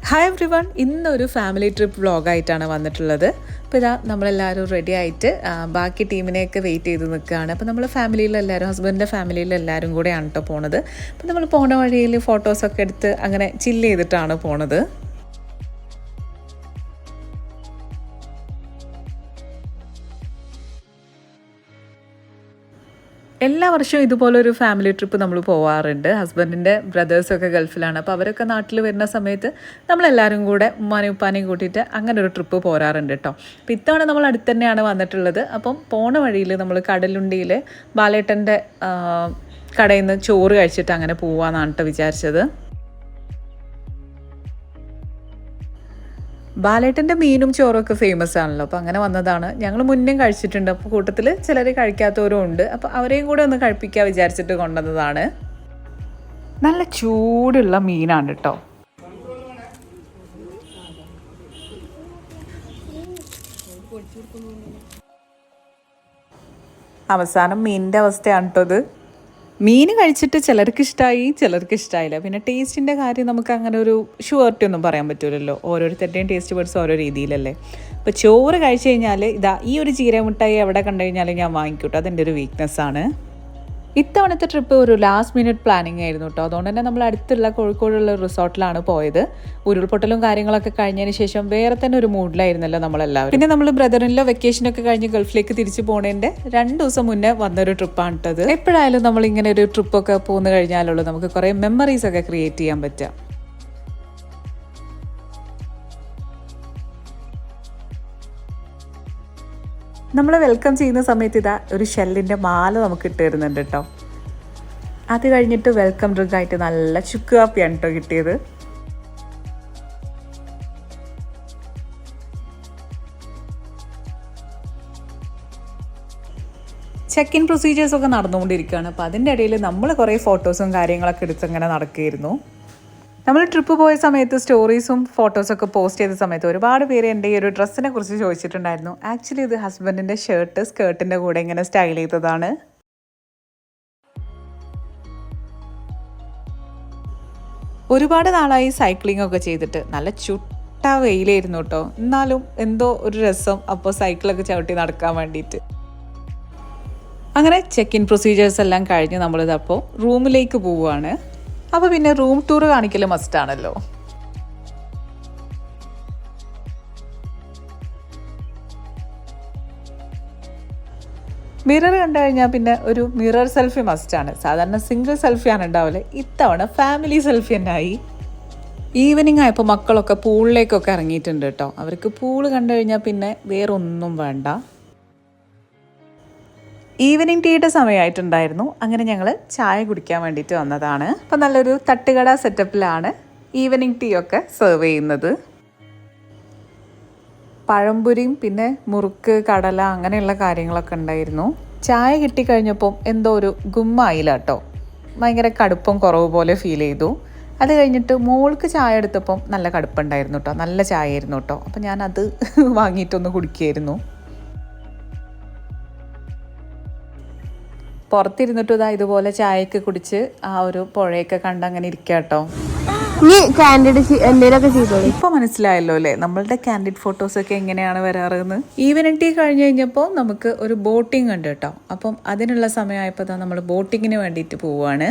Hi every one, ഇന്നൊരു family trip വ്ളോഗായിട്ടാണ് വന്നിട്ടുള്ളത്. അപ്പോൾ ഇതാ നമ്മളെല്ലാവരും റെഡി ആയിട്ട് ബാക്കി ടീമിനെയൊക്കെ വെയിറ്റ് ചെയ്ത് നിൽക്കുകയാണ്. അപ്പോൾ നമ്മൾ ഫാമിലിയിലെല്ലാവരും, ഹസ്ബൻഡിൻ്റെ ഫാമിലിയിലെല്ലാവരും കൂടെയാണ് കേട്ടോ പോണത്. അപ്പോൾ നമ്മൾ പോണ വഴിയിൽ ഫോട്ടോസൊക്കെ എടുത്ത് അങ്ങനെ ചില്ല് ചെയ്തിട്ടാണ് പോണത്. എല്ലാ വർഷവും ഇതുപോലൊരു ഫാമിലി ട്രിപ്പ് നമ്മൾ പോവാറുണ്ട്. ഹസ്ബൻഡിൻ്റെ ബ്രദേഴ്സൊക്കെ ഗൾഫിലാണ്. അപ്പോൾ അവരൊക്കെ നാട്ടിൽ വരുന്ന സമയത്ത് നമ്മളെല്ലാവരും കൂടെ ഉമ്മാനെയും ഉപ്പാനെയും കൂട്ടിയിട്ട് അങ്ങനെ ഒരു ട്രിപ്പ് പോരാറുണ്ട് കേട്ടോ. അപ്പോൾ ഇത്തവണ നമ്മൾ അടുത്ത് തന്നെയാണ് വന്നിട്ടുള്ളത്. അപ്പം പോണ വഴിയിൽ നമ്മൾ കടലുണ്ടിയിൽ ബാലേട്ടൻ്റെ കടയിൽ നിന്ന് ചോറ് കഴിച്ചിട്ട് അങ്ങനെ പോവാമെന്നാണ് കേട്ടോ വിചാരിച്ചത്. ബാലേട്ടൻ്റെ മീനും ചോറൊക്കെ ഫേമസ് ആണല്ലോ. അപ്പോൾ അങ്ങനെ വന്നതാണ്. ഞങ്ങൾ മുന്നേ കഴിച്ചിട്ടുണ്ട്. അപ്പോൾ കൂട്ടത്തിൽ ചിലർ കഴിക്കാത്തവരും ഉണ്ട്. അപ്പോൾ അവരെയും കൂടെ ഒന്ന് കഴിപ്പിക്കാൻ വിചാരിച്ചിട്ട് കൊണ്ടുവന്നതാണ്. നല്ല ചൂടുള്ള മീനാണ് കേട്ടോ. അവസാനം മീനിൻ്റെ അവസ്ഥയാണ് കേട്ടോ ഇത്. മീൻ കഴിച്ചിട്ട് ചിലർക്ക് ഇഷ്ടമായി, ചിലർക്ക് ഇഷ്ടമായില്ല. പിന്നെ ടേസ്റ്റിൻ്റെ കാര്യം നമുക്ക് അങ്ങനെ ഒരു ഷുവർട്ടി ഒന്നും പറയാൻ പറ്റില്ലല്ലോ. ഓരോരുത്തരുടെയും ടേസ്റ്റ് ബഡ്സ് ഓരോ രീതിയിലല്ലേ. അപ്പോൾ ചോറ് കഴിച്ച് കഴിഞ്ഞാൽ ഈ ഒരു ചീരമിഠായി എവിടെ കണ്ടു കഴിഞ്ഞാലും ഞാൻ വാങ്ങിക്കൂട്ടോ. അതെൻ്റെ ഒരു വീക്ക്നെസ്സാണ്. ഇത്തവണത്തെ ട്രിപ്പ് ഒരു ലാസ്റ്റ് മിനിറ്റ് പ്ലാനിങ് ആയിരുന്നു കേട്ടോ. അതുകൊണ്ട് തന്നെ നമ്മൾ അടുത്തുള്ള കോഴിക്കോടുള്ള റിസോർട്ടിലാണ് പോയത്. ഉരുൾപൊട്ടലും കാര്യങ്ങളൊക്കെ കഴിഞ്ഞതിന് ശേഷം വേറെ തന്നെ ഒരു മൂഡിലായിരുന്നല്ലോ നമ്മളെല്ലാവരും. പിന്നെ നമ്മൾ ബ്രദറിൻ്റെ വെക്കേഷനൊക്കെ കഴിഞ്ഞ് ഗൾഫിലേക്ക് തിരിച്ചു പോണതിൻ്റെ 2 ദിവസം മുന്നേ വന്നൊരു ട്രിപ്പാണ് കേട്ടത്. എപ്പോഴായാലും നമ്മളിങ്ങനെ ഒരു ട്രിപ്പൊക്കെ പോന്നു കഴിഞ്ഞാലുള്ളൂ നമുക്ക് കുറേ മെമ്മറീസൊക്കെ ക്രിയേറ്റ് ചെയ്യാൻ പറ്റുക. നമ്മൾ വെൽക്കം ചെയ്യുന്ന സമയത്ത് ഒരു ഷെല്ലിൻ്റെ മാല നമുക്ക് ഇട്ട് തരുന്നുണ്ട് കേട്ടോ. അത് കഴിഞ്ഞിട്ട് വെൽക്കം ഡ്രിങ്ക് ആയിട്ട് നല്ല ചുക്ക് കാപ്പിയാണ് കേട്ടോ കിട്ടിയത്. ചെക്ക് ഇൻ പ്രൊസീജിയേഴ്സൊക്കെ നടന്നുകൊണ്ടിരിക്കുകയാണ്. അപ്പോൾ അതിൻ്റെ ഇടയിൽ നമ്മൾ കുറേ ഫോട്ടോസും കാര്യങ്ങളൊക്കെ എടുത്ത് അങ്ങനെ നടക്കുകയായിരുന്നു. നമ്മൾ ട്രിപ്പ് പോയ സമയത്ത് സ്റ്റോറീസും ഫോട്ടോസൊക്കെ പോസ്റ്റ് ചെയ്ത സമയത്ത് ഒരുപാട് പേര് എൻ്റെ ഈ ഒരു ഡ്രസ്സിനെ കുറിച്ച് ചോദിച്ചിട്ടുണ്ടായിരുന്നു. ആക്ച്വലി ഇത് ഹസ്ബൻഡിൻ്റെ സ്കേർട്ടിൻ്റെ കൂടെ ഇങ്ങനെ സ്റ്റൈൽ ചെയ്തതാണ്. ഒരുപാട് നാളായി സൈക്ലിംഗ് ഒക്കെ ചെയ്തിട്ട് നല്ല ചുട്ട വെയിലായിരുന്നു കേട്ടോ. എന്നാലും എന്തോ ഒരു രസം അപ്പോൾ സൈക്കിളൊക്കെ ചവിട്ടി നടക്കാൻ വേണ്ടിയിട്ട്. അങ്ങനെ ചെക്ക് ഇൻ പ്രൊസീജിയേഴ്സ് എല്ലാം കഴിഞ്ഞ് നമ്മളിതപ്പോൾ റൂമിലേക്ക് പോവുകയാണ്. അപ്പോൾ പിന്നെ റൂം ടൂർ കാണിക്കൽ മസ്റ്റാണല്ലോ. മിറർ കണ്ടു കഴിഞ്ഞാൽ പിന്നെ ഒരു മിറർ സെൽഫി മസ്റ്റാണ്. സാധാരണ സിംഗിൾ സെൽഫിയാണ് ഉണ്ടാവില്ല. ഇത്തവണ ഫാമിലി സെൽഫി തന്നെ ആയി. ഈവനിങ് ആയപ്പോൾ മക്കളൊക്കെ പൂളിലേക്കൊക്കെ ഇറങ്ങിയിട്ടുണ്ട് കേട്ടോ. അവർക്ക് പൂള് കണ്ടു കഴിഞ്ഞാൽ പിന്നെ വേറൊന്നും വേണ്ട. ഈവനിങ് ടീയുടെ സമയമായിട്ടുണ്ടായിരുന്നു. അങ്ങനെ ഞങ്ങൾ ചായ കുടിക്കാൻ വേണ്ടിയിട്ട് വന്നതാണ്. അപ്പം നല്ലൊരു തട്ടുകട സെറ്റപ്പിലാണ് ഈവനിങ് ടീ ഒക്കെ സെർവ് ചെയ്യുന്നത്. പഴംപൊരിയും പിന്നെ മുറുക്ക്, കടല അങ്ങനെയുള്ള കാര്യങ്ങളൊക്കെ ഉണ്ടായിരുന്നു. ചായ കിട്ടിക്കഴിഞ്ഞപ്പം എന്തോ ഒരു ഗുമ്മായില്ല കേട്ടോ. ഭയങ്കര കടുപ്പം കുറവ് പോലെ ഫീൽ ചെയ്തു. അത് കഴിഞ്ഞിട്ട് മോൾക്ക് ചായ എടുത്തപ്പം നല്ല കടുപ്പുണ്ടായിരുന്നു കേട്ടോ. നല്ല ചായ ആയിരുന്നു കേട്ടോ. അപ്പം ഞാനത് വാങ്ങിയിട്ടൊന്ന് കുടിക്കുകയായിരുന്നു. പുറത്തിരുന്നിട്ട് ഇതുപോലെ ചായയൊക്കെ കുടിച്ച് ആ ഒരു പുഴയൊക്കെ കണ്ട് അങ്ങനെ ഇരിക്കുക കേട്ടോ. ഇപ്പൊ മനസ്സിലായല്ലോ അല്ലേ നമ്മളുടെ കാൻഡിഡ് ഫോട്ടോസൊക്കെ എങ്ങനെയാണ് വരാറെന്ന്. ഈവനിങ് ടീ കഴിഞ്ഞ് കഴിഞ്ഞപ്പോൾ നമുക്ക് ഒരു ബോട്ടിംഗ് ഉണ്ട് കേട്ടോ. അപ്പം അതിനുള്ള സമയമായപ്പോൾ നമ്മൾ ബോട്ടിങ്ങിന് വേണ്ടിയിട്ട് പോവുകയാണ്.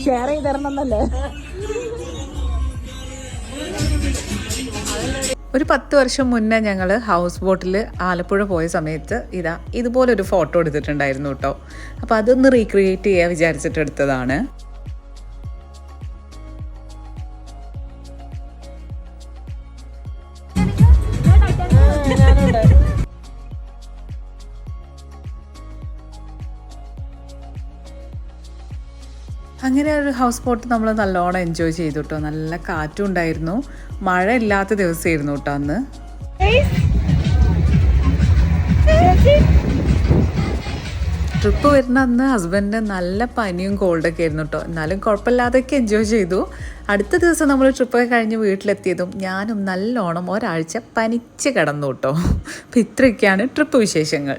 ഷെയർ ചെയ്ത് തരണമെന്നല്ലേ. ഒരു 10 വർഷം മുന്നേ ഞങ്ങൾ ഹൗസ് ബോട്ടിൽ ആലപ്പുഴ പോയ സമയത്ത് ഇതുപോലൊരു ഫോട്ടോ എടുത്തിട്ടുണ്ടായിരുന്നു കേട്ടോ. അപ്പോൾ അതൊന്ന് റീക്രിയേറ്റ് ചെയ്യാൻ വിചാരിച്ചിട്ട് എടുത്തതാണ്. അങ്ങനെ ഒരു ഹൗസ് ബോട്ട് നമ്മൾ നല്ലോണം എൻജോയ് ചെയ്തു കേട്ടോ. നല്ല കാറ്റും ഉണ്ടായിരുന്നു. മഴ ഇല്ലാത്ത ദിവസമായിരുന്നു കേട്ടോ അന്ന്. ട്രിപ്പ് വരുന്ന അന്ന് ഹസ്ബൻഡിന് നല്ല പനിയും കോൾഡൊക്കെ ആയിരുന്നു കേട്ടോ. എന്നാലും കുഴപ്പമില്ലാതൊക്കെ എൻജോയ് ചെയ്തു. അടുത്ത ദിവസം നമ്മൾ ട്രിപ്പൊക്കെ കഴിഞ്ഞ് വീട്ടിലെത്തിയതും ഞാനും നല്ലോണം ഒരാഴ്ച പനിച്ച് കിടന്നു കേട്ടോ. അപ്പോൾ ഇത്രയൊക്കെയാണ് ട്രിപ്പ് വിശേഷങ്ങൾ.